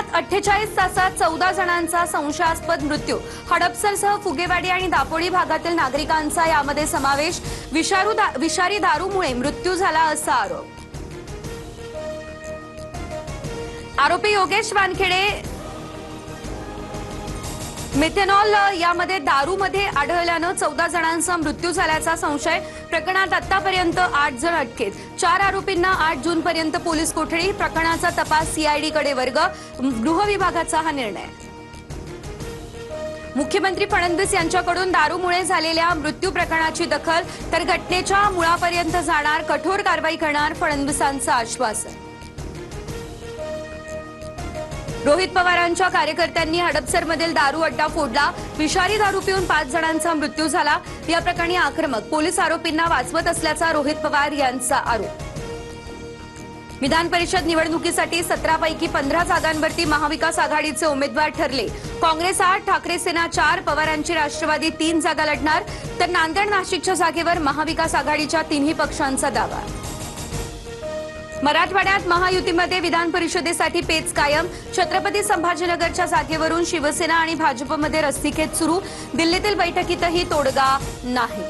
पुण्यात 48 तासात 14 जणांचा संशयास्पद मृत्यू। हडपसरसह फुगेवाडी आणि दापोडी भागातील नागरिकांचा यामध्ये समावेश। विषारी दारूमुळे मृत्यू झाला असा आरोप। आरोपी योगेश वानखेडे मिथेनॉल यामध्ये दारूमध्ये आढळल्यानं 14 जणांचा मृत्यू झाल्याचा संशय। प्रकरणात आतापर्यंत 8 जण अटकेत। 4 आरोपींना 8 जून पर्यंत पोलीस कोठडी। प्रकरणाचा तपास सीआयडी कडे वर्ग। गृह विभागाचा हा निर्णय। मुख्यमंत्री फडणवीस यांच्याकडून दारूमुळे झालेल्या मृत्यू प्रकरणाची दखल, तर घटनेच्या मुळापर्यंत जाणार, कठोर कारवाई करणार, फडणवीसांचं आश्वासन। रोहित पवारांच्या कार्यकर्त्यांनी हडपसरमधील दारू अड्डा फोडला। विषारी दारू पिऊन 5 जणांचा मृत्यू झाला। या प्रकरणी आक्रमक पोलीस आरोपींना वाचवत असल्याचा रोहित पवार यांचा आरोप। विधान परिषद निवडणुकीसाठी 17 पैकी 15 जागांवरती महाविकास आघाडीचे उमेदवार ठरले। काँग्रेस 8, ठाकरे सेना 4, पवारांची राष्ट्रवादी 3 जागा लढणार, तर नांदेड नाशिकच्या जागेवर महाविकास आघाडीच्या 3ही पक्षांचा दावा। मराठवाड्यात महायुतीमध्ये विधान परिषदेसाठी पेच कायम। छत्रपती संभाजीनगरच्या जागेवरून शिवसेना आणि भाजपमध्ये रस्सीखेच सुरू। दिल्लीतील बैठकीतही तोडगा नाही।